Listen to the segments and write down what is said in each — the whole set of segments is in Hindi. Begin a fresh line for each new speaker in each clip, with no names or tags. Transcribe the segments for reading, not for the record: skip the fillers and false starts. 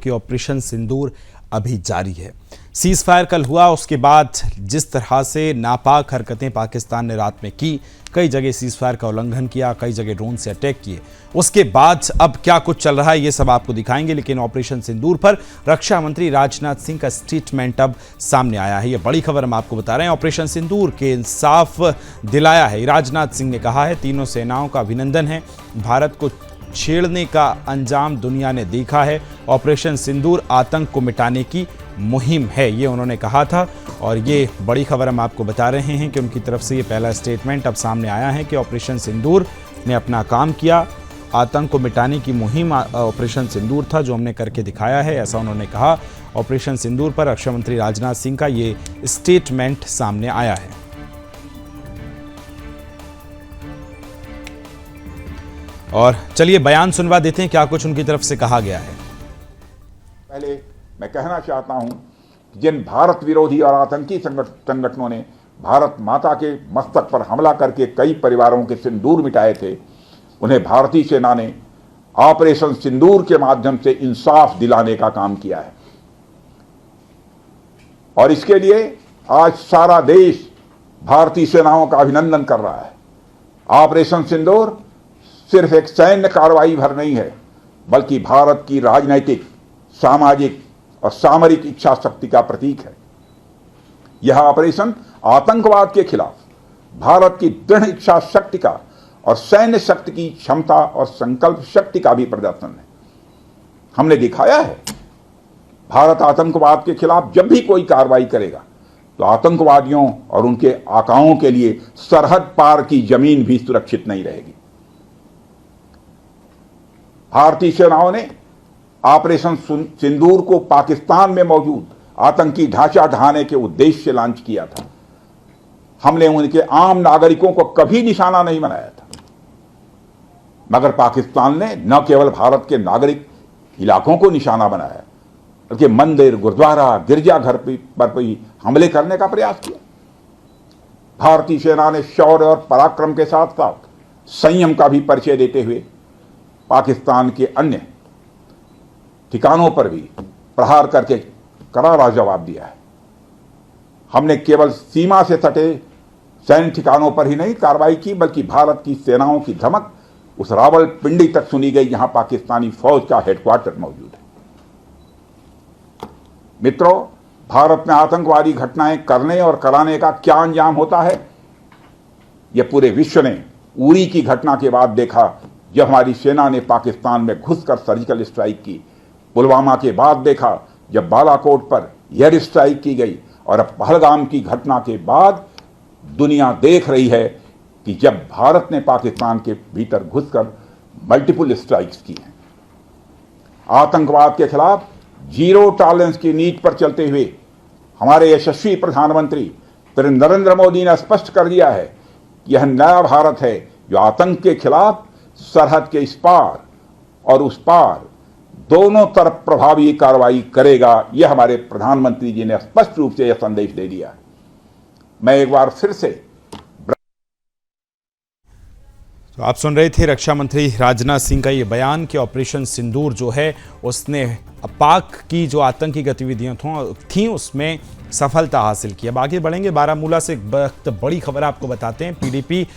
कि ऑपरेशन सिंदूर अभी जारी है। सीज फायर कल हुआ, उसके बाद जिस तरह से नापाक हरकतें पाकिस्तान ने रात में की, कई जगह सीज फायर का उल्लंघन किया, कई जगह ड्रोन से अटैक किए, उसके बाद अब क्या कुछ चल रहा है ये सब आपको दिखाएंगे। लेकिन ऑपरेशन सिंदूर पर रक्षा मंत्री राजनाथ सिंह का स्टेटमेंट अब सामने आया है। ये बड़ी खबर हम आपको बता रहे हैं। ऑपरेशन सिंदूर के इंसाफ दिलाया है। राजनाथ सिंह ने कहा है, तीनों सेनाओं का अभिनंदन है, भारत को छेड़ने का अंजाम दुनिया ने देखा है। ऑपरेशन सिंदूर आतंक को मिटाने की मुहिम है, ये उन्होंने कहा था। और ये बड़ी खबर हम आपको बता रहे हैं कि उनकी तरफ से ये पहला स्टेटमेंट अब सामने आया है कि ऑपरेशन सिंदूर ने अपना काम किया। आतंक को मिटाने की मुहिम ऑपरेशन सिंदूर था, जो हमने करके दिखाया है, ऐसा उन्होंने कहा। ऑपरेशन सिंदूर पर रक्षा मंत्री राजनाथ सिंह का ये स्टेटमेंट सामने आया है। और चलिए बयान सुनवा देते हैं क्या कुछ उनकी तरफ से कहा गया है।
पहले मैं कहना चाहता हूं कि जिन भारत विरोधी और आतंकी संगठनों ने भारत माता के मस्तक पर हमला करके कई परिवारों के सिंदूर मिटाए थे, उन्हें भारतीय सेना ने ऑपरेशन सिंदूर के माध्यम से इंसाफ दिलाने का काम किया है। और इसके लिए आज सारा देश भारतीय सेनाओं का अभिनंदन कर रहा है। ऑपरेशन सिंदूर सिर्फ एक सैन्य कार्रवाई भर नहीं है, बल्कि भारत की राजनैतिक, सामाजिक और सामरिक इच्छा शक्ति का प्रतीक है। यह ऑपरेशन आतंकवाद के खिलाफ भारत की दृढ़ इच्छा शक्ति का और सैन्य शक्ति की क्षमता और संकल्प शक्ति का भी प्रदर्शन है। हमने दिखाया है, भारत आतंकवाद के खिलाफ जब भी कोई कार्रवाई करेगा तो आतंकवादियों और उनके आकाओं के लिए सरहद पार की जमीन भी सुरक्षित नहीं रहेगी। भारतीय सेनाओं ने ऑपरेशन सिंदूर को पाकिस्तान में मौजूद आतंकी ढांचा ढहाने के उद्देश्य से लॉन्च किया था। हमने उनके आम नागरिकों को कभी निशाना नहीं बनाया था, मगर पाकिस्तान ने न केवल भारत के नागरिक इलाकों को निशाना बनाया, बल्कि मंदिर, गुरुद्वारा, गिरजाघर पर भी हमले करने का प्रयास किया। भारतीय सेना ने शौर्य और पराक्रम के साथ साथ संयम का भी परिचय देते हुए पाकिस्तान के अन्य ठिकानों पर भी प्रहार करके करारा जवाब दिया है। हमने केवल सीमा से सटे सैन्य ठिकानों पर ही नहीं कार्रवाई की, बल्कि भारत की सेनाओं की धमक उस रावलपिंडी तक सुनी गई जहां पाकिस्तानी फौज का हेडक्वार्टर मौजूद है। मित्रों, भारत में आतंकवादी घटनाएं करने और कराने का क्या अंजाम होता है, यह पूरे विश्व ने उरी की घटना के बाद देखा, जब हमारी सेना ने पाकिस्तान में घुसकर सर्जिकल स्ट्राइक की। पुलवामा के बाद देखा, जब बालाकोट पर एयर स्ट्राइक की गई। और अब पहलगाम की घटना के बाद दुनिया देख रही है कि जब भारत ने पाकिस्तान के भीतर घुसकर मल्टीपल स्ट्राइक्स की हैं। आतंकवाद के खिलाफ जीरो टॉलरेंस की नीति पर चलते हुए हमारे यशस्वी प्रधानमंत्री नरेंद्र मोदी ने स्पष्ट कर दिया है कि यह नया भारत है जो आतंक के खिलाफ सरहद के इस पार और उस पार दोनों तरफ प्रभावी कार्रवाई करेगा। यह हमारे प्रधानमंत्री जी ने स्पष्ट रूप से यह संदेश दे दिया है। मैं एक बार फिर से
तो आप सुन रहे थे रक्षा मंत्री राजनाथ सिंह का ये बयान कि ऑपरेशन सिंदूर जो है उसने पाक की जो आतंकी गतिविधियां थीं उसमें सफलता हासिल की। अब आगे बढ़ेंगे, बारामूला से एक बड़ी खबर आपको बताते हैं। पीडीपी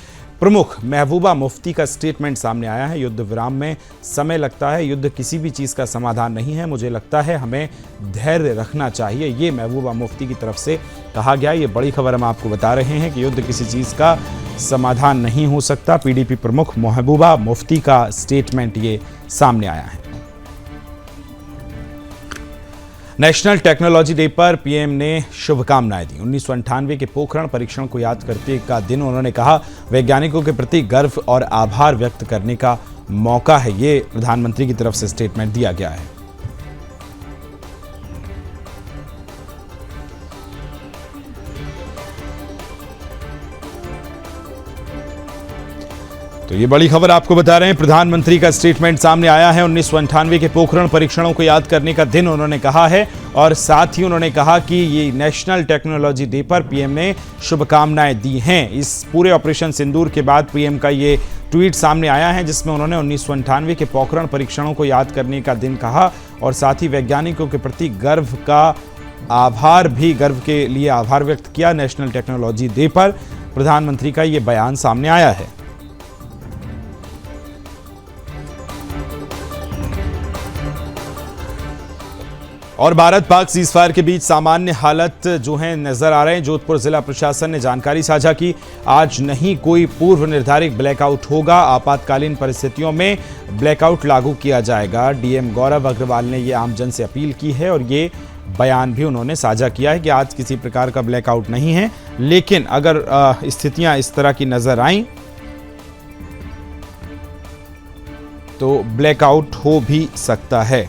प्रमुख महबूबा मुफ्ती का स्टेटमेंट सामने आया है। युद्ध विराम में समय लगता है, युद्ध किसी भी चीज़ का समाधान नहीं है, मुझे लगता है हमें धैर्य रखना चाहिए, ये महबूबा मुफ्ती की तरफ से कहा गया। ये बड़ी खबर हम आपको बता रहे हैं कि युद्ध किसी चीज़ का समाधान नहीं हो सकता। पीडीपी प्रमुख महबूबा मुफ्ती का स्टेटमेंट ये सामने आया है। नेशनल टेक्नोलॉजी डे पर पीएम ने शुभकामनाएं दी। 1998 के पोखरण परीक्षण को याद करते का दिन उन्होंने कहा, वैज्ञानिकों के प्रति गर्व और आभार व्यक्त करने का मौका है। ये प्रधानमंत्री की तरफ से स्टेटमेंट दिया गया है। तो ये बड़ी खबर आपको बता रहे हैं, प्रधानमंत्री का स्टेटमेंट सामने आया है। 1998 के पोखरण परीक्षणों को याद करने का दिन उन्होंने कहा है और साथ ही उन्होंने कहा कि ये नेशनल टेक्नोलॉजी डे पर पीएम ने शुभकामनाएं दी हैं। इस पूरे ऑपरेशन सिंदूर के बाद पीएम का ये ट्वीट सामने आया है जिसमें उन्होंने 1998 के पोखरण परीक्षणों को याद करने का दिन कहा और साथ ही वैज्ञानिकों के प्रति गर्व के लिए आभार व्यक्त किया। नेशनल टेक्नोलॉजी डे पर प्रधानमंत्री का ये बयान सामने आया है। और भारत पाक सीजफायर के बीच सामान्य हालत जो है नजर आ रहे हैं। जोधपुर जिला प्रशासन ने जानकारी साझा की, आज नहीं कोई पूर्व निर्धारित ब्लैकआउट होगा, आपातकालीन परिस्थितियों में ब्लैकआउट लागू किया जाएगा। डीएम गौरव अग्रवाल ने ये आमजन से अपील की है और ये बयान भी उन्होंने साझा किया है कि आज किसी प्रकार का ब्लैकआउट नहीं है, लेकिन अगर स्थितियां इस तरह की नजर आईं तो ब्लैकआउट हो भी सकता है।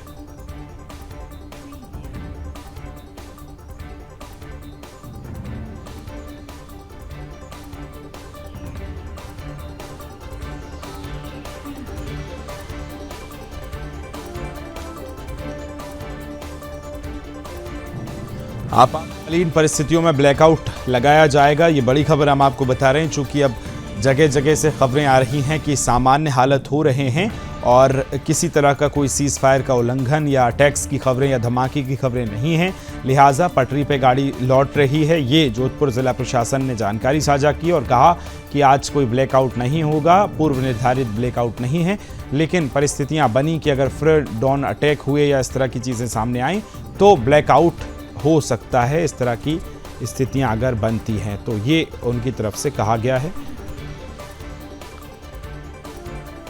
आपातकालीन परिस्थितियों में ब्लैकआउट लगाया जाएगा, ये बड़ी खबर हम आपको बता रहे हैं। चूंकि अब जगह जगह से खबरें आ रही हैं कि सामान्य हालत हो रहे हैं और किसी तरह का कोई सीज फायर का उल्लंघन या अटैक्स की खबरें या धमाके की खबरें नहीं हैं, लिहाजा पटरी पे गाड़ी लौट रही है। ये जोधपुर जिला प्रशासन ने जानकारी साझा की और कहा कि आज कोई ब्लैकआउट नहीं होगा, पूर्व निर्धारित ब्लैकआउट नहीं है, लेकिन परिस्थितियां बनी कि अगर फिर डॉन अटैक हुए या इस तरह की चीज़ें सामने आईं तो ब्लैकआउट हो सकता है। इस तरह की स्थितियां अगर बनती हैं तो ये उनकी तरफ से कहा गया है।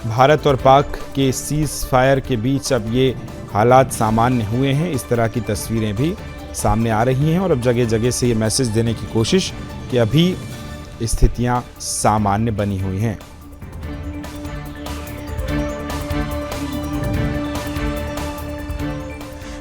भारत और पाक के सीज फायर के बीच अब ये हालात सामान्य हुए हैं, इस तरह की तस्वीरें भी सामने आ रही हैं और अब जगह जगह से ये मैसेज देने की कोशिश कि अभी स्थितियां सामान्य बनी हुई हैं।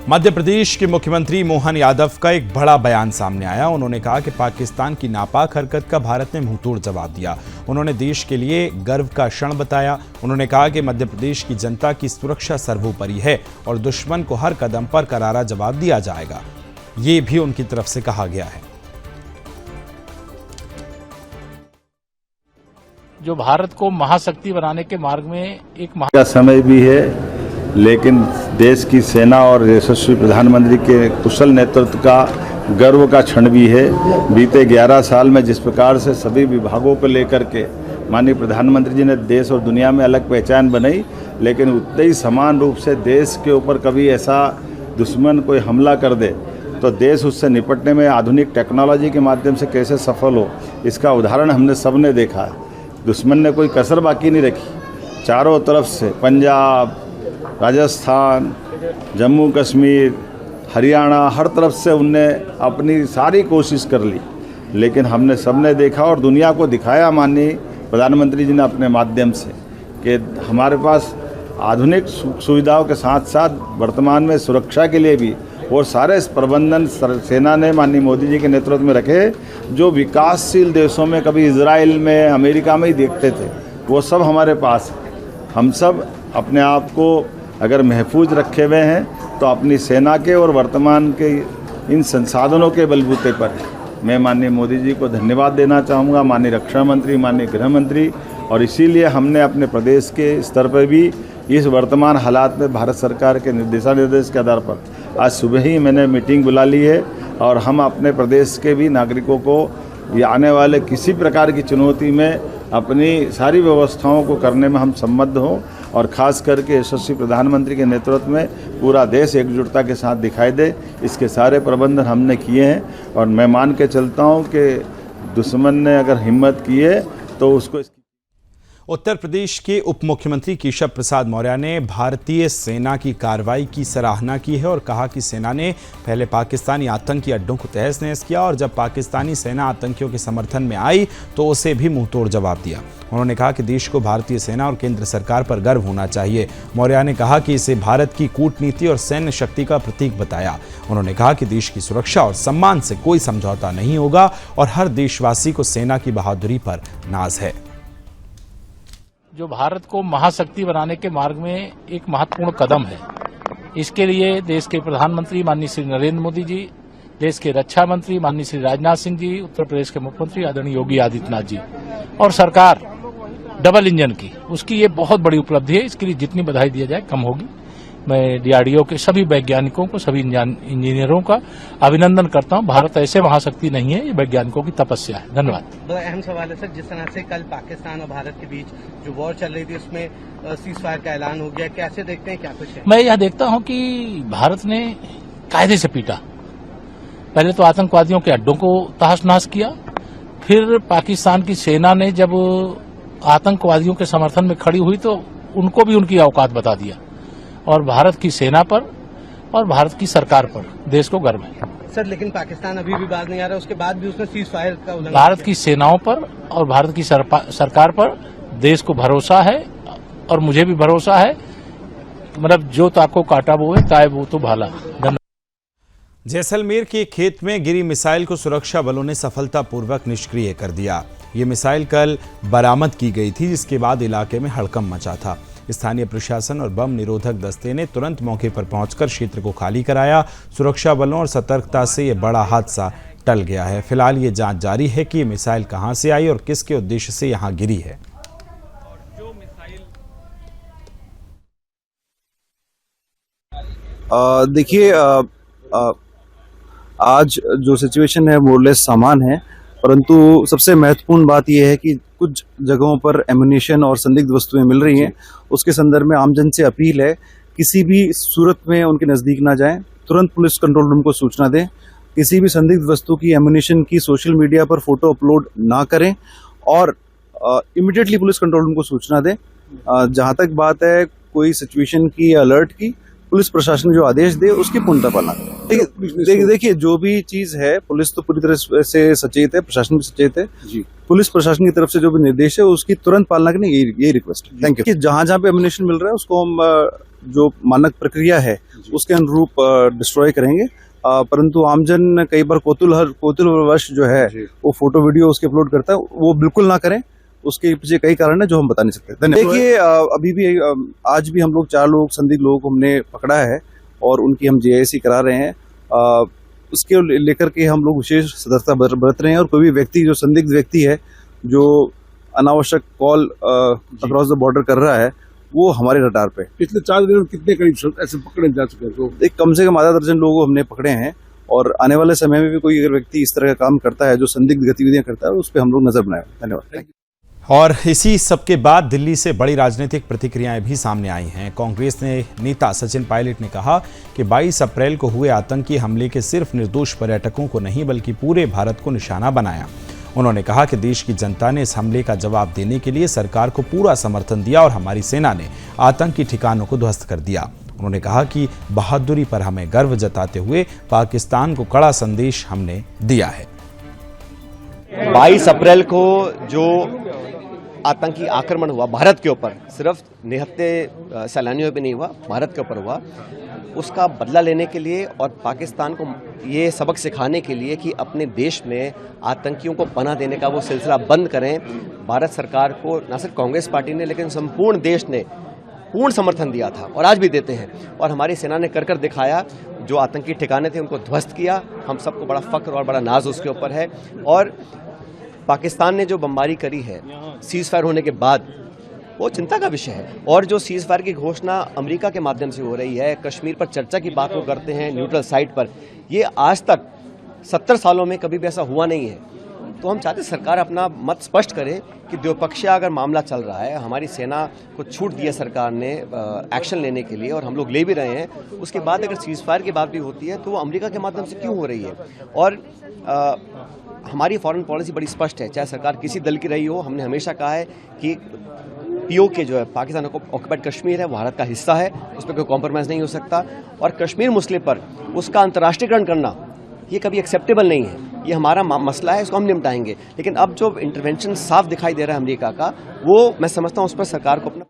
मध्य प्रदेश के मुख्यमंत्री मोहन यादव का एक बड़ा बयान सामने आया। उन्होंने कहा कि पाकिस्तान की नापाक हरकत का भारत ने मुंहतोड़ जवाब दिया। उन्होंने देश के लिए गर्व का क्षण बताया। उन्होंने कहा कि मध्य प्रदेश की जनता की सुरक्षा सर्वोपरि है और दुश्मन को हर कदम पर करारा जवाब दिया जाएगा, ये भी उनकी तरफ से कहा गया है।
जो भारत को महाशक्ति बनाने के मार्ग में एक
का समय भी है, लेकिन देश की सेना और यशस्वी प्रधानमंत्री के कुशल नेतृत्व का गर्व का क्षण भी है। बीते 11 साल में जिस प्रकार से सभी विभागों को लेकर के माननीय प्रधानमंत्री जी ने देश और दुनिया में अलग पहचान बनाई, लेकिन उतने ही समान रूप से देश के ऊपर कभी ऐसा दुश्मन कोई हमला कर दे तो देश उससे निपटने में आधुनिक टेक्नोलॉजी के माध्यम से कैसे सफल हो, इसका उदाहरण हमने सबने देखा है। दुश्मन ने कोई कसर बाकी नहीं रखी। चारों तरफ से पंजाब, राजस्थान, जम्मू कश्मीर, हरियाणा, हर तरफ से उनने अपनी सारी कोशिश कर ली, लेकिन हमने सबने देखा और दुनिया को दिखाया माननीय प्रधानमंत्री जी ने अपने माध्यम से कि हमारे पास आधुनिक सुविधाओं के साथ साथ वर्तमान में सुरक्षा के लिए भी और सारे प्रबंधन सेना ने माननीय मोदी जी के नेतृत्व में रखे, जो विकासशील देशों में कभी इजराइल में, अमेरिका में ही देखते थे, वो सब हमारे पास है। हम सब अपने आप को अगर महफूज रखे हुए हैं तो अपनी सेना के और वर्तमान के इन संसाधनों के बलबूते पर मैं माननीय मोदी जी को धन्यवाद देना चाहूँगा, माननीय रक्षा मंत्री, माननीय गृह मंत्री, और इसीलिए हमने अपने प्रदेश के स्तर पर भी इस वर्तमान हालात में भारत सरकार के दिशा निर्देश के आधार पर आज सुबह ही मैंने मीटिंग बुला ली है और हम अपने प्रदेश के भी नागरिकों को ये आने वाले किसी प्रकार की चुनौती में अपनी सारी व्यवस्थाओं को करने में हम सम्मत हों और ख़ास करके यशस्वी प्रधानमंत्री के नेतृत्व में पूरा देश एकजुटता के साथ दिखाई दे, इसके सारे प्रबंधन हमने किए हैं। और मैं मान के चलता हूं कि दुश्मन ने अगर हिम्मत की है तो उसको।
उत्तर प्रदेश के उप मुख्यमंत्री केशव प्रसाद मौर्य ने भारतीय सेना की कार्रवाई की सराहना की है और कहा कि सेना ने पहले पाकिस्तानी आतंकी अड्डों को तहस नहस किया और जब पाकिस्तानी सेना आतंकियों के समर्थन में आई तो उसे भी मुंहतोड़ जवाब दिया। उन्होंने कहा कि देश को भारतीय सेना और केंद्र सरकार पर गर्व होना चाहिए। मौर्य ने कहा कि इसे भारत की कूटनीति और सैन्य शक्ति का प्रतीक बताया। उन्होंने कहा कि देश की सुरक्षा और सम्मान से कोई समझौता नहीं होगा और हर देशवासी को सेना की बहादुरी पर नाज है।
जो भारत को महाशक्ति बनाने के मार्ग में एक महत्वपूर्ण कदम है। इसके लिए देश के प्रधानमंत्री माननीय श्री नरेंद्र मोदी जी, देश के रक्षा मंत्री माननीय श्री राजनाथ सिंह जी, उत्तर प्रदेश के मुख्यमंत्री आदरणीय योगी आदित्यनाथ जी और सरकार डबल इंजन की, उसकी ये बहुत बड़ी उपलब्धि है। इसके लिए जितनी बधाई दिया जाए कम होगी। मैं डीआरडीओ के सभी वैज्ञानिकों को, सभी इंजीनियरों का अभिनंदन करता हूं। भारत ऐसे महाशक्ति नहीं है, ये वैज्ञानिकों की तपस्या है। धन्यवाद।
बड़ा अहम सवाल है सर, जिस तरह से कल पाकिस्तान और भारत के बीच जो वॉर चल रही थी उसमें सीज फायर का ऐलान हो गया, कैसे देखते हैं, क्या कुछ है?
मैं यह देखता हूं कि भारत ने कायदे से पीटा। पहले तो आतंकवादियों के अड्डों को तहस नहस किया, फिर पाकिस्तान की सेना ने जब आतंकवादियों के समर्थन में खड़ी हुई तो उनको भी उनकी औकात बता दिया। और भारत की सेना पर और भारत की सरकार पर देश को गर्व है।
सर लेकिन पाकिस्तान अभी भी बाज नहीं आ रहा, उसके बाद भी उसने सीज फायर का उल्लंघन
भारत की सेनाओं पर और भारत की सरकार पर देश को भरोसा है और मुझे भी भरोसा है। मतलब जो ताको काटा वो है, ताए वो तो भाला। धन्यवाद।
जैसलमेर के एक खेत में गिरी मिसाइल को सुरक्षा बलों ने सफलतापूर्वक निष्क्रिय कर दिया। ये मिसाइल कल बरामद की गई थी, जिसके बाद इलाके में हड़कंप मचा था। स्थानीय प्रशासन और बम निरोधक दस्ते ने तुरंत मौके पर पहुंचकर क्षेत्र को खाली कराया। सुरक्षा बलों और सतर्कता से ये बड़ा हादसा टल गया है। फिलहाल ये जांच जारी है कि ये मिसाइल कहां से आई और किसके उद्देश्य से यहां गिरी है।
देखिए, आज जो सिचुएशन है मोरलेस सामान है, परंतु सबसे महत्वपूर्ण बात यह है कि कुछ जगहों पर एमुनिशन और संदिग्ध वस्तुएं मिल रही हैं। उसके संदर्भ में आमजन से अपील है, किसी भी सूरत में उनके नज़दीक ना जाएं, तुरंत पुलिस कंट्रोल रूम को सूचना दें। किसी भी संदिग्ध वस्तु की, एमुनिशन की सोशल मीडिया पर फोटो अपलोड ना करें और इमीडिएटली पुलिस कंट्रोल रूम को सूचना दें। जहां तक बात है कोई सिचुएशन की, अलर्ट की, पुलिस प्रशासन जो आदेश दे उसकी पूर्णतः पालना करें। देखिए, जो भी चीज है, पुलिस तो पूरी तरह से सचेत है, प्रशासन भी सचेत है जी। पुलिस प्रशासन की तरफ से जो भी निर्देश है उसकी तुरंत पालना करें, यही रिक्वेस्ट है। Thank you. जहां जहां पे एमुनिशन मिल रहा है उसको हम जो मानक प्रक्रिया है उसके अनुरूप डिस्ट्रॉय करेंगे। परंतु आमजन कई बार कौतूहलवश जो है वो फोटो वीडियो उसके अपलोड करता है, वो बिल्कुल ना करें। उसके पीछे कई कारण है जो हम बता नहीं सकते। देखिए, अभी भी आज भी हम लोग 4 लोग संदिग्ध लोगों को हमने पकड़ा है और उनकी हम JIC करा रहे हैं। उसके लेकर के हम लोग विशेष सतर्कता बरत रहे हैं और कोई भी व्यक्ति जो संदिग्ध व्यक्ति है जो अनावश्यक कॉल अक्रॉस द बॉर्डर कर रहा है वो हमारे रडार पे।
पिछले 4 दिनों में कितने करीब ऐसे पकड़े जा चुके हैं? तो
एक कम से कम आधा दर्जन लोगों को हमने पकड़े हैं और आने वाले समय में भी कोई अगर व्यक्ति इस तरह का काम करता है, जो संदिग्ध गतिविधियां करता है, उस पर हम लोग नजर बनाए। धन्यवाद।
और इसी सबके बाद दिल्ली से बड़ी राजनीतिक प्रतिक्रियाएं भी सामने आई हैं। कांग्रेस ने नेता सचिन पायलट ने कहा कि 22 अप्रैल को हुए आतंकी हमले के सिर्फ निर्दोष पर्यटकों को नहीं बल्कि पूरे भारत को निशाना बनाया। उन्होंने कहा कि देश की जनता ने इस हमले का जवाब देने के लिए सरकार को पूरा समर्थन दिया और हमारी सेना ने आतंकी ठिकानों को ध्वस्त कर दिया। उन्होंने कहा कि बहादुरी पर हमें गर्व जताते हुए पाकिस्तान को कड़ा संदेश हमने दिया है।
22 अप्रैल को जो आतंकी आक्रमण हुआ भारत के ऊपर, सिर्फ निहत्ते सैलानियों पे नहीं हुआ, भारत के ऊपर हुआ, उसका बदला लेने के लिए और पाकिस्तान को ये सबक सिखाने के लिए कि अपने देश में आतंकियों को पनाह देने का वो सिलसिला बंद करें, भारत सरकार को न सिर्फ कांग्रेस पार्टी ने लेकिन संपूर्ण देश ने पूर्ण समर्थन दिया था और आज भी देते हैं। और हमारी सेना ने कर दिखाया, जो आतंकी ठिकाने थे उनको ध्वस्त किया। हम सबको बड़ा फख्र और बड़ा नाज उसके ऊपर है। और पाकिस्तान ने जो बमबारी करी है सीज फायर होने के बाद, वो चिंता का विषय है। और जो सीज फायर की घोषणा अमेरिका के माध्यम से हो रही है, कश्मीर पर चर्चा की बात वो करते हैं न्यूट्रल साइट पर, ये आज तक 70 सालों में कभी भी ऐसा हुआ नहीं है। तो हम चाहते सरकार अपना मत स्पष्ट करे कि द्विपक्षीय अगर मामला चल रहा है, हमारी सेना को छूट दी है सरकार ने एक्शन लेने के लिए और हम लोग ले भी रहे हैं, उसके बाद अगर सीज फायर की बात भी होती है तो वो अमेरिका के माध्यम से क्यों हो रही है। और हमारी फॉरेन पॉलिसी बड़ी स्पष्ट है, चाहे सरकार किसी दल की रही हो। हमने हमेशा कहा है कि POK जो है, पाकिस्तान ऑक्युपाइड कश्मीर है, भारत का हिस्सा है, उस पर कोई कॉम्प्रोमाइज़ नहीं हो सकता। और कश्मीर मसले पर उसका अंतर्राष्ट्रीयकरण करना ये कभी एक्सेप्टेबल नहीं है। ये हमारा मसला है, इसको हम निपटाएंगे। लेकिन अब जो इंटरवेंशन साफ दिखाई दे रहा है अमेरिका का, वो मैं समझता हूँ उस पर सरकार को अपना।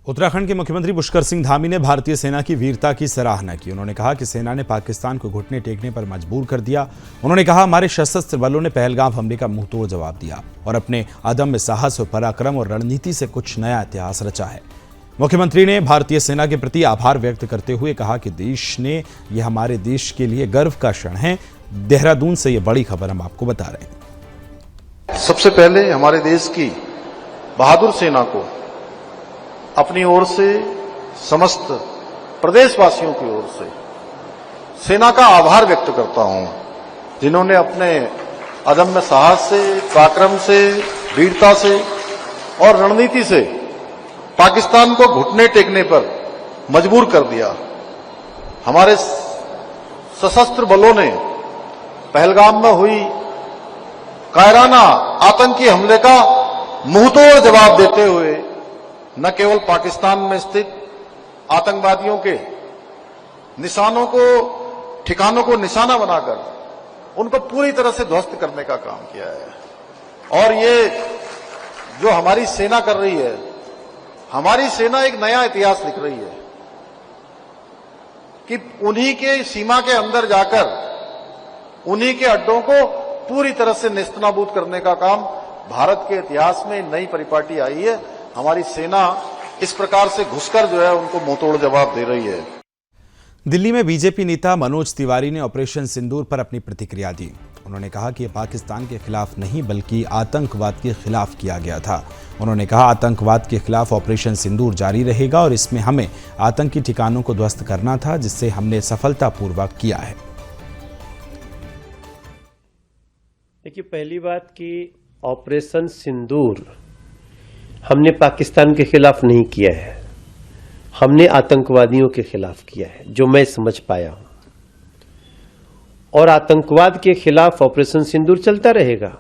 उत्तराखंड के मुख्यमंत्री पुष्कर सिंह धामी ने भारतीय सेना की वीरता की सराहना की। उन्होंने कहा कि सेना ने पाकिस्तान को घुटने टेकने पर मजबूर कर दिया। उन्होंने कहा, हमारे सशस्त्र बलों ने पहलगाम हमले का मुंहतोड़ जवाब दिया और अपने अदम्य साहस और पराक्रम और रणनीति से कुछ नया इतिहास रचा है। मुख्यमंत्री ने भारतीय सेना के प्रति आभार व्यक्त करते हुए कहा कि देश ने यह हमारे देश के लिए गर्व का क्षण है। देहरादून से यह बड़ी खबर हम आपको बता रहे हैं।
सबसे पहले हमारे देश की बहादुर सेना को अपनी ओर से, समस्त प्रदेशवासियों की ओर से सेना का आभार व्यक्त करता हूं, जिन्होंने अपने अदम्य साहस से, पराक्रम से, वीरता से और रणनीति से पाकिस्तान को घुटने टेकने पर मजबूर कर दिया। हमारे सशस्त्र बलों ने पहलगाम में हुई कायराना आतंकी हमले का मुंहतोड़ जवाब देते हुए न केवल पाकिस्तान में स्थित आतंकवादियों के निशानों को, ठिकानों को निशाना बनाकर उनको पूरी तरह से ध्वस्त करने का काम किया है। और ये जो हमारी सेना कर रही है, हमारी सेना एक नया इतिहास लिख रही है कि उन्हीं के सीमा के अंदर जाकर उन्हीं के अड्डों को पूरी तरह से नेस्तनाबूद करने का काम भारत के इतिहास में नई परिपाटी आई है। हमारी सेना इस प्रकार से घुसकर जो है उनको मुंहतोड़ जवाब दे रही है।
दिल्ली में बीजेपी नेता मनोज तिवारी ने ऑपरेशन सिंदूर पर अपनी प्रतिक्रिया दी। उन्होंने कहा कि यह पाकिस्तान के खिलाफ नहीं बल्कि आतंकवाद के खिलाफ किया गया था। उन्होंने कहा आतंकवाद के खिलाफ ऑपरेशन सिंदूर जारी रहेगा और इसमें हमें आतंकी ठिकानों को ध्वस्त करना था, जिससे हमने सफलतापूर्वक किया है।
देखिए, पहली बात कि ऑपरेशन सिंदूर हमने पाकिस्तान के खिलाफ नहीं किया है, हमने आतंकवादियों के खिलाफ किया है, जो मैं समझ पाया हूं। और आतंकवाद के खिलाफ ऑपरेशन सिंदूर चलता रहेगा,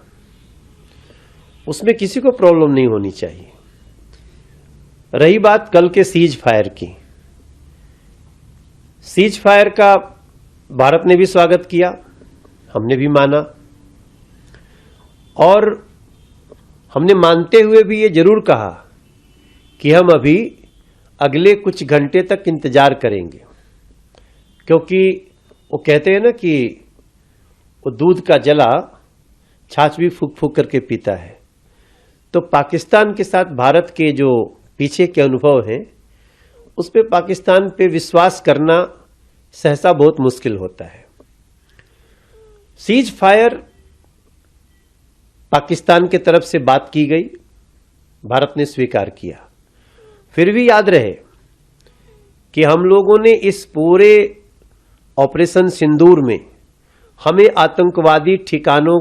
उसमें किसी को प्रॉब्लम नहीं होनी चाहिए। रही बात कल के सीज फायर की, सीज फायर का भारत ने भी स्वागत किया, हमने भी माना, और हमने मानते हुए भी ये जरूर कहा कि हम अभी अगले कुछ घंटे तक इंतजार करेंगे, क्योंकि वो कहते हैं ना कि वो दूध का जला छाछ भी फूक फूक करके पीता है। तो पाकिस्तान के साथ भारत के जो पीछे के अनुभव हैं, उस पे पाकिस्तान पे विश्वास करना सहसा बहुत मुश्किल होता है। सीज फायर पाकिस्तान के तरफ से बात की गई, भारत ने स्वीकार किया। फिर भी याद रहे कि हम लोगों ने इस पूरे ऑपरेशन सिंदूर में हमें आतंकवादी ठिकानों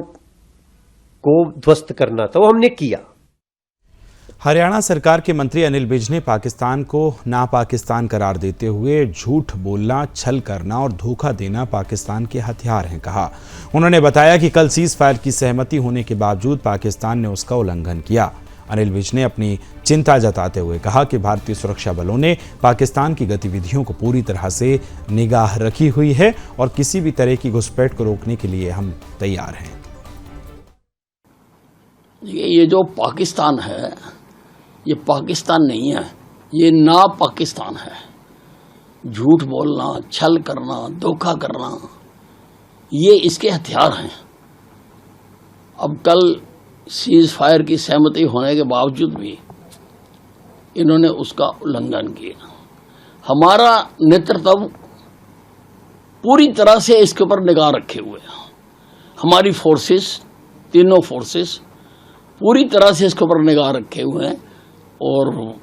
को ध्वस्त करना था, वो हमने किया।
हरियाणा सरकार के मंत्री अनिल विज ने पाकिस्तान को ना पाकिस्तान करार देते हुए झूठ बोलना, छल करना और धोखा देना पाकिस्तान के हथियार हैं कहा। उन्होंने बताया कि कल सीज फायर की सहमति होने के बावजूद पाकिस्तान ने उसका उल्लंघन किया। अनिल विज ने अपनी चिंता जताते हुए कहा कि भारतीय सुरक्षा बलों ने पाकिस्तान की गतिविधियों को पूरी तरह से निगाह रखी हुई है और किसी भी तरह की घुसपैठ को रोकने के लिए हम तैयार हैं।
ये जो पाकिस्तान है, ये पाकिस्तान नहीं है, ये ना पाकिस्तान है। झूठ बोलना, छल करना, धोखा करना, ये इसके हथियार हैं। अब कल सीज फायर की सहमति होने के बावजूद भी इन्होंने उसका उल्लंघन किया। हमारा नेतृत्व पूरी तरह से इसके ऊपर निगाह रखे हुए है। हमारी फोर्सेस, तीनों फोर्सेस पूरी तरह से इसके ऊपर निगाह रखे हुए हैं और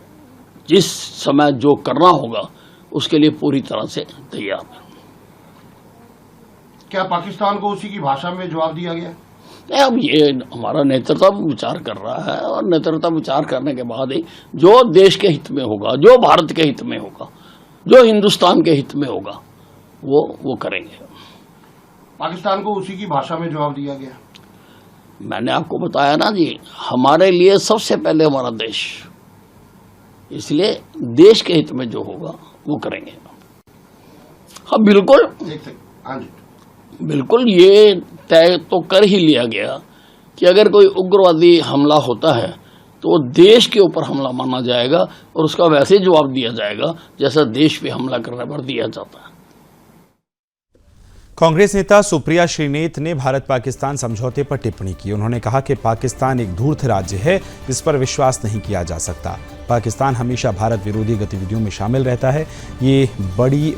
जिस समय जो करना होगा उसके लिए पूरी तरह से तैयार है।
क्या पाकिस्तान को उसी की भाषा में जवाब दिया गया?
अब ये हमारा नेतृत्व विचार कर रहा है और नेतृत्व विचार करने के बाद ही जो देश के हित में होगा, जो भारत के हित में होगा, जो हिंदुस्तान के हित में होगा, वो करेंगे।
पाकिस्तान को उसी की भाषा में जवाब दिया गया।
मैंने आपको बताया ना जी, हमारे लिए सबसे पहले हमारा देश, इसलिए देश के हित में जो होगा वो करेंगे। हाँ बिल्कुल, बिल्कुल ये तय तो कर ही लिया गया कि अगर कोई उग्रवादी हमला होता है तो वो देश के ऊपर हमला माना जाएगा और उसका वैसे जवाब दिया जाएगा जैसा देश पे हमला करने पर दिया जाता है।
कांग्रेस नेता सुप्रिया श्रीनेत ने भारत पाकिस्तान समझौते पर टिप्पणी की। उन्होंने कहा कि पाकिस्तान एक धूर्त राज्य है, इस पर विश्वास नहीं किया जा सकता। पाकिस्तान हमेशा भारत विरोधी गतिविधियों में शामिल रहता है। ये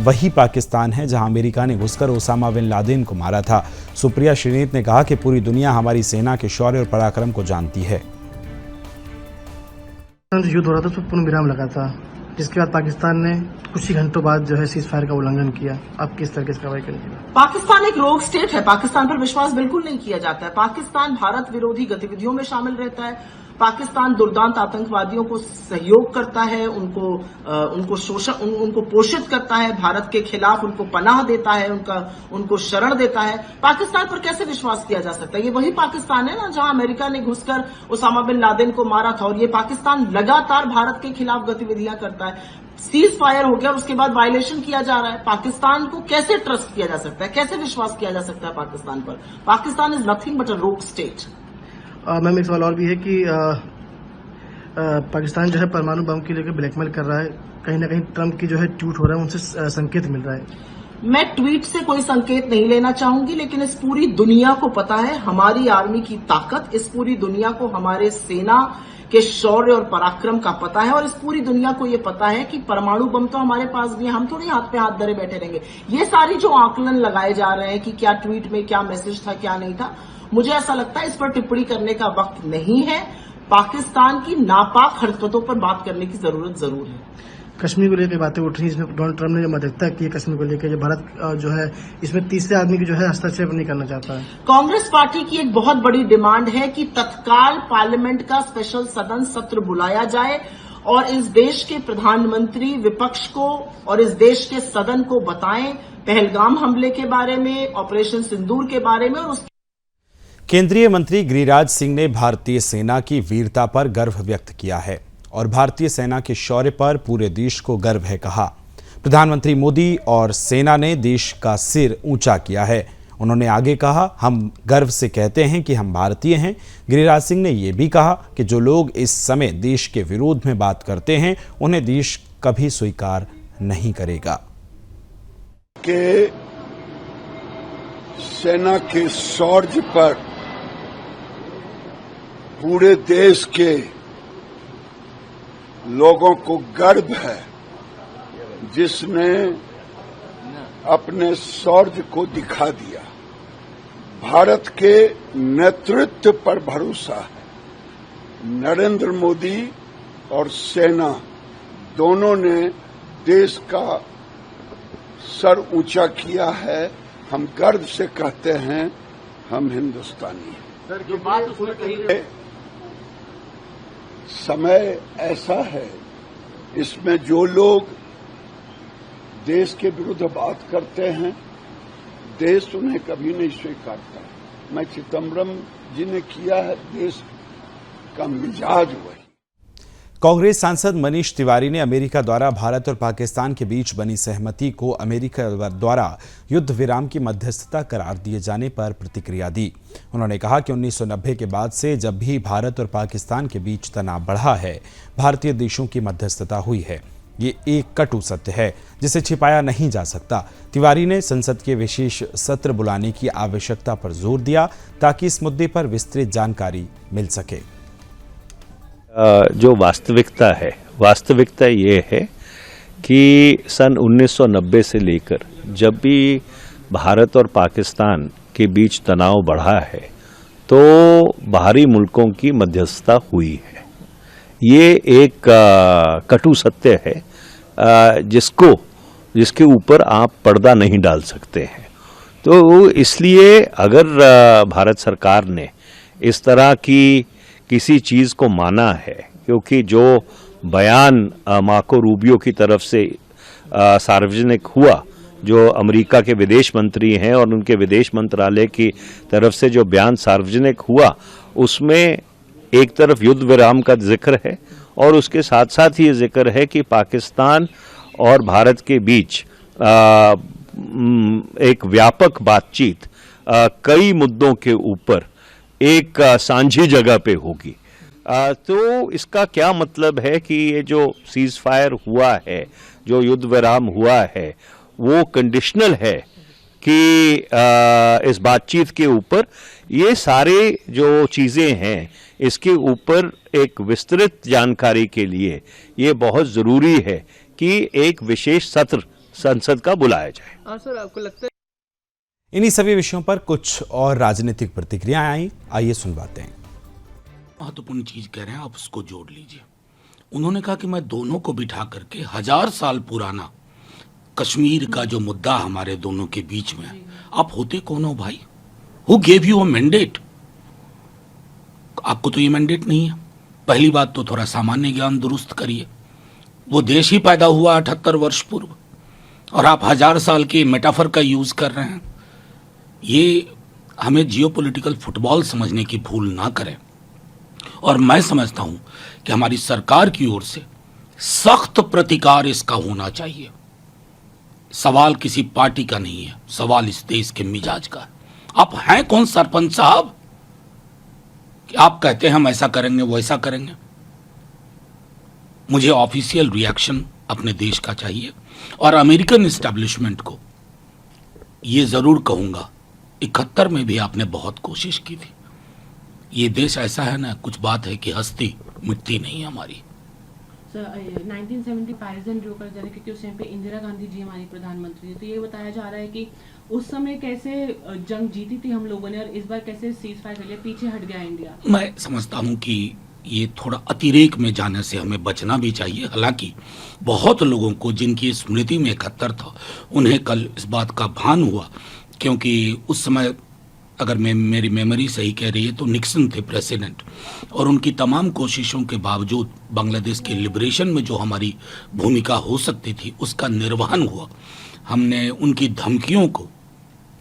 वही पाकिस्तान है जहां अमेरिका ने घुसकर ओसामा बिन लादेन को मारा था। सुप्रिया श्रीनेत ने कहा कि पूरी दुनिया हमारी सेना के शौर्य और पराक्रम को जानती है।
जो युद्ध हो रहा था उसमें पूर्ण विराम लगा था, जिसके बाद पाकिस्तान ने कुछ ही घंटों बाद जो है सीज फायर का उल्लंघन किया। आप किस तरह की कार्रवाई करेंगे?
पाकिस्तान एक रोग स्टेट है, पाकिस्तान पर विश्वास बिल्कुल नहीं किया जाता है। पाकिस्तान भारत विरोधी गतिविधियों में शामिल रहता है। पाकिस्तान दुर्दांत आतंकवादियों को सहयोग करता है, उनको पोषित करता है, भारत के खिलाफ उनको पनाह देता है, उनको शरण देता है। पाकिस्तान पर कैसे विश्वास किया जा सकता है? ये वही पाकिस्तान है ना जहां अमेरिका ने घुसकर उसामा बिन लादेन को मारा था, और ये पाकिस्तान लगातार भारत के खिलाफ गतिविधियां करता है। सीज फायर हो गया, उसके बाद वायलेशन किया जा रहा है। पाकिस्तान को कैसे ट्रस्ट किया जा सकता है, कैसे विश्वास किया जा सकता है पाकिस्तान पर? पाकिस्तान इज नथिंग बट अ रोग स्टेट।
मैम एक सवाल और भी है कि पाकिस्तान जो है परमाणु बम के लेकर ब्लैकमेल कर रहा है, कहीं ना कहीं ट्रंप की जो है ट्वीट हो रहा है, उनसे संकेत मिल रहा है।
मैं ट्वीट से कोई संकेत नहीं लेना चाहूंगी, लेकिन इस पूरी दुनिया को पता है हमारी आर्मी की ताकत, इस पूरी दुनिया को हमारे सेना के शौर्य और पराक्रम का पता है, और इस पूरी दुनिया को यह पता है कि परमाणु बम तो हमारे पास भी है, हम थोड़ी हाथ पे हाथ धरे बैठे रहेंगे। ये सारी जो आकलन लगाए जा रहे हैं कि क्या ट्वीट में क्या मैसेज था क्या नहीं था, मुझे ऐसा लगता है इस पर टिप्पणी करने का वक्त नहीं है। पाकिस्तान की नापाक हरकतों पर बात करने की जरूरत जरूर है।
कश्मीर को लेकर बातें उठ रही है, इसमें डोनाल्ड ट्रंप ने जो मध्यस्थता की है कश्मीर को लेकर, जो भारत जो है इसमें तीसरे आदमी की जो है हस्तक्षेप नहीं करना चाहता है।
कांग्रेस पार्टी की एक बहुत बड़ी डिमांड है कि तत्काल पार्लियामेंट का स्पेशल सदन सत्र बुलाया जाए और इस देश के प्रधानमंत्री विपक्ष को और इस देश के सदन को बताएं पहलगाम हमले के बारे में, ऑपरेशन सिंदूर के बारे में। और
केंद्रीय मंत्री गिरिराज सिंह ने भारतीय सेना की वीरता पर गर्व व्यक्त किया है और भारतीय सेना के शौर्य पर पूरे देश को गर्व है कहा। प्रधानमंत्री मोदी और सेना ने देश का सिर ऊंचा किया है। उन्होंने आगे कहा, हम गर्व से कहते हैं कि हम भारतीय हैं। गिरिराज सिंह ने यह भी कहा कि जो लोग इस समय देश के विरोध में बात करते हैं उन्हें देश कभी स्वीकार नहीं करेगा।
के सेना के शौर्य पर पूरे देश के लोगों को गर्व है, जिसने अपने शौर्य को दिखा दिया। भारत के नेतृत्व पर भरोसा है। नरेंद्र मोदी और सेना दोनों ने देश का सर ऊंचा किया है। हम गर्व से कहते हैं हम हिंदुस्तानी हैं।
सर, जो बात उसने कही,
समय ऐसा है इसमें जो लोग देश के विरुद्ध बात करते हैं देश उन्हें कभी नहीं स्वीकारता। मैं चिदम्बरम जी ने किया है, देश का मिजाज वही।
कांग्रेस सांसद मनीष तिवारी ने अमेरिका द्वारा भारत और पाकिस्तान के बीच बनी सहमति को अमेरिका द्वारा युद्ध विराम की मध्यस्थता करार दिए जाने पर प्रतिक्रिया दी। उन्होंने कहा कि 1990 के बाद से जब भी भारत और पाकिस्तान के बीच तनाव बढ़ा है, भारतीय देशों की मध्यस्थता हुई है। ये एक कटु सत्य है जिसे छिपाया नहीं जा सकता। तिवारी ने संसद के विशेष सत्र बुलाने की आवश्यकता पर जोर दिया ताकि इस मुद्दे पर विस्तृत जानकारी मिल सके।
जो वास्तविकता ये है कि सन 1990 से लेकर जब भी भारत और पाकिस्तान के बीच तनाव बढ़ा है तो बाहरी मुल्कों की मध्यस्थता हुई है। ये एक कटु सत्य है जिसके ऊपर आप पर्दा नहीं डाल सकते हैं। तो इसलिए अगर भारत सरकार ने इस तरह की किसी चीज़ को माना है, क्योंकि जो बयान मार्को रूबियो की तरफ से सार्वजनिक हुआ, जो अमेरिका के विदेश मंत्री हैं और उनके विदेश मंत्रालय की तरफ से जो बयान सार्वजनिक हुआ, उसमें एक तरफ युद्ध विराम का जिक्र है और उसके साथ साथ ही ये जिक्र है कि पाकिस्तान और भारत के बीच एक व्यापक बातचीत कई मुद्दों के ऊपर एक सांझी जगह पे होगी। तो इसका क्या मतलब है कि ये जो सीज फायर हुआ है, जो युद्ध विराम हुआ है, वो कंडीशनल है कि इस बातचीत के ऊपर ये सारे जो चीज़ें हैं इसके ऊपर एक विस्तृत जानकारी के लिए ये बहुत ज़रूरी है कि एक विशेष सत्र संसद का बुलाया जाए।
सर, आपको लगता है
इन्हीं सभी विषयों पर कुछ और राजनीतिक प्रतिक्रियाएं आई, आइए सुनवाते हैं।
महत्वपूर्ण चीज कह रहे हैं, आप उसको जोड़ लीजिए।
उन्होंने कहा कि मैं दोनों को बिठा करके 1000 साल पुराना कश्मीर का जो मुद्दा हमारे दोनों के बीच में है, आप होते कौन हो भाई? Who gave you a mandate? आपको तो ये मैंडेट नहीं है। पहली बात तो थोड़ा सामान्य ज्ञान दुरुस्त करिए। वो देश ही पैदा हुआ 78 वर्ष पूर्व और आप 1000 साल के मेटाफर का यूज कर रहे हैं। ये हमें जियोपॉलिटिकल फुटबॉल समझने की भूल ना करें। और मैं समझता हूं कि हमारी सरकार की ओर से सख्त प्रतिकार इसका होना चाहिए। सवाल किसी पार्टी का नहीं है, सवाल इस देश के मिजाज का है। आप हैं कौन सरपंच साहब कि आप कहते हैं हम ऐसा करेंगे वैसा करेंगे? मुझे ऑफिशियल रिएक्शन अपने देश का चाहिए। और अमेरिकन एस्टेब्लिशमेंट को ये जरूर कहूंगा, 71 में भी आपने बहुत कोशिश की थी। ये देश ऐसा है ना, कुछ बात है कि हस्ती मिटती नहीं हमारी।
सर 1970 पैरिस एंड ड्रू कर जाने क्योंकि उस टाइम पे इंदिरा गांधी जी हमारी प्रधानमंत्री थी, तो ये बताया जा रहा है कि उस समय कैसे जंग जीती थी हम लोगों ने और इस बार कैसे सीज फायर कर लिया, पीछे हट गया इंडिया।
मैं समझता हूं कि ये थोड़ा अतिरेक में जाने से हमें बचना भी चाहिए। हालांकि बहुत लोगों को जिनकी स्मृति में 71 था, उन्हें कल इस बात का भान हुआ, क्योंकि उस समय अगर मेरी मेमोरी सही कह रही है तो निक्सन थे प्रेसिडेंट, और उनकी तमाम कोशिशों के बावजूद बांग्लादेश के लिबरेशन में जो हमारी भूमिका हो सकती थी उसका निर्वहन हुआ। हमने उनकी धमकियों को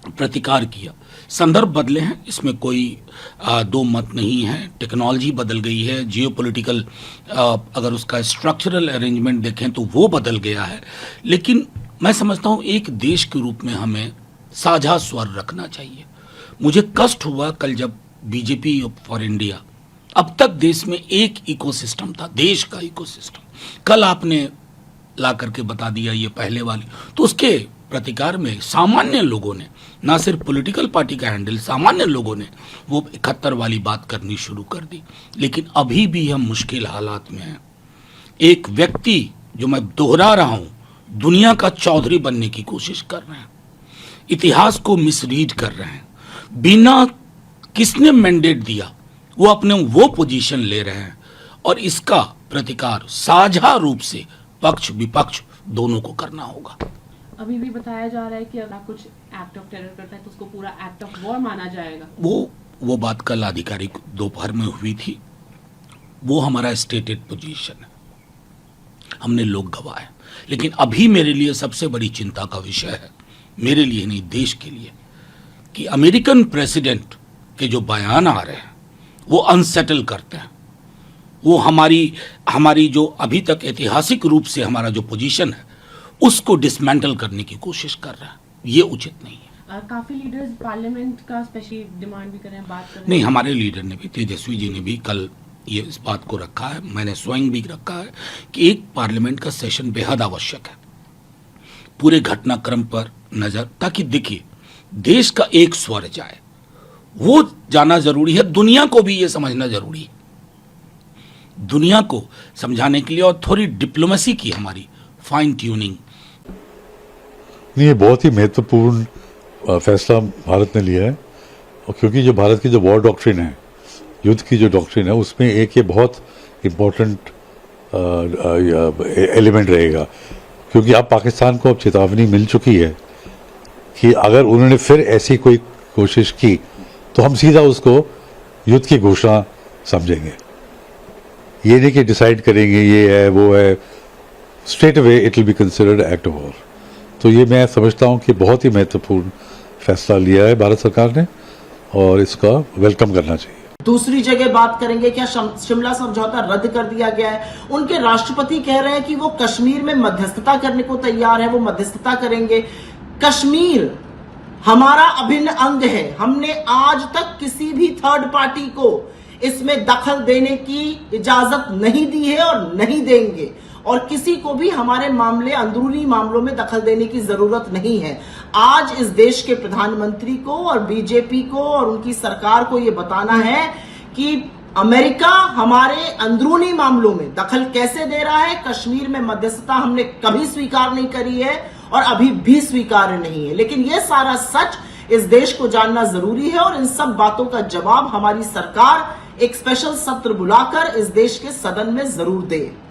प्रतिकार किया। संदर्भ बदले हैं, इसमें कोई दो मत नहीं है। टेक्नोलॉजी बदल गई है, जियोपॉलिटिकल अगर उसका स्ट्रक्चरल अरेंजमेंट देखें तो वो बदल गया है। लेकिन मैं समझता हूँ एक देश के रूप में हमें साझा स्वर रखना चाहिए। मुझे कष्ट हुआ कल जब बीजेपी फॉर इंडिया, अब तक देश में एक इकोसिस्टम था, देश का इकोसिस्टम, कल आपने ला करके बता दिया ये पहले वाली, तो उसके प्रतिकार में सामान्य लोगों ने, ना सिर्फ पॉलिटिकल पार्टी का हैंडल, सामान्य लोगों ने वो 71 वाली बात करनी शुरू कर दी। लेकिन अभी भी हम मुश्किल हालात में हैं। एक व्यक्ति, जो मैं दोहरा रहा हूं, दुनिया का चौधरी बनने की कोशिश कर रहे हैं, इतिहास को मिसरीड कर रहे हैं, बिना किसने मैंडेट दिया वो अपने वो पोजीशन ले रहे हैं, और इसका प्रतिकार साझा रूप से पक्ष विपक्ष दोनों को करना होगा।
अभी भी बताया जा रहा है कि अगर कुछ एक्ट ऑफ टेरर करता है तो उसको पूरा एक्ट ऑफ वॉर माना जाएगा।
वो बात कल आधिकारिक दोपहर में हुई थी। वो हमारा स्टेटेड पोजीशन है, हमने लोग गवाए। लेकिन अभी मेरे लिए सबसे बड़ी चिंता का विषय है, मेरे लिए नहीं देश के लिए, कि अमेरिकन प्रेसिडेंट के जो बयान आ रहे हैं वो अनसेटल करते हैं। वो हमारी जो अभी तक ऐतिहासिक रूप से हमारा जो पोजीशन है उसको डिसमेंटल करने की कोशिश कर रहा है। ये उचित नहीं है।
काफी लीडर्स पार्लियामेंट का स्पेशली डिमांड भी कर रहे हैं, बात कर रहे हैं।
नहीं, हमारे लीडर ने भी, तेजस्वी जी ने भी कल ये इस बात को रखा है, मैंने स्वयं भी रखा है कि एक पार्लियामेंट का सेशन बेहद आवश्यक है, पूरे घटनाक्रम पर नजर, ताकि देखिए देश का एक स्वर जाए, वो जाना जरूरी है। दुनिया को भी ये समझना जरूरी है, दुनिया को समझाने के लिए, और थोड़ी डिप्लोमेसी की हमारी फाइन ट्यूनिंग।
ये बहुत ही महत्वपूर्ण फैसला भारत ने लिया है, और क्योंकि जो भारत की जो वॉर डॉक्ट्रिन है, युद्ध की जो डॉक्ट्रिन है, उसमें एक ये बहुत इम्पोर्टेंट एलिमेंट रहेगा। क्योंकि अब पाकिस्तान को अब चेतावनी मिल चुकी है कि अगर उन्होंने फिर ऐसी कोई कोशिश की तो हम सीधा उसको युद्ध की घोषणा समझेंगे। ये नहीं कि डिसाइड करेंगे ये है वो है, straight away it will be considered act of war. तो ये मैं समझता हूँ कि बहुत ही महत्वपूर्ण फैसला लिया है भारत सरकार ने, और इसका वेलकम करना चाहिए।
दूसरी जगह बात करेंगे, क्या शिमला समझौता रद्द कर दिया गया है? उनके राष्ट्रपति कह रहे हैं कि वो कश्मीर में मध्यस्थता करने को तैयार है, वो मध्यस्थता करेंगे। कश्मीर हमारा अभिन्न अंग है। हमने आज तक किसी भी थर्ड पार्टी को इसमें दखल देने की इजाजत नहीं दी है और नहीं देंगे, और किसी को भी हमारे मामले, अंदरूनी मामलों में दखल देने की जरूरत नहीं है। आज इस देश के प्रधानमंत्री को और बीजेपी को और उनकी सरकार को यह बताना है कि अमेरिका हमारे अंदरूनी मामलों में दखल कैसे दे रहा है। कश्मीर में मध्यस्थता हमने कभी स्वीकार नहीं करी है और अभी भी स्वीकार नहीं है। लेकिन यह सारा सच इस देश को जानना जरूरी है, और इन सब बातों का जवाब हमारी सरकार एक स्पेशल सत्र बुलाकर इस देश के सदन में जरूर दे।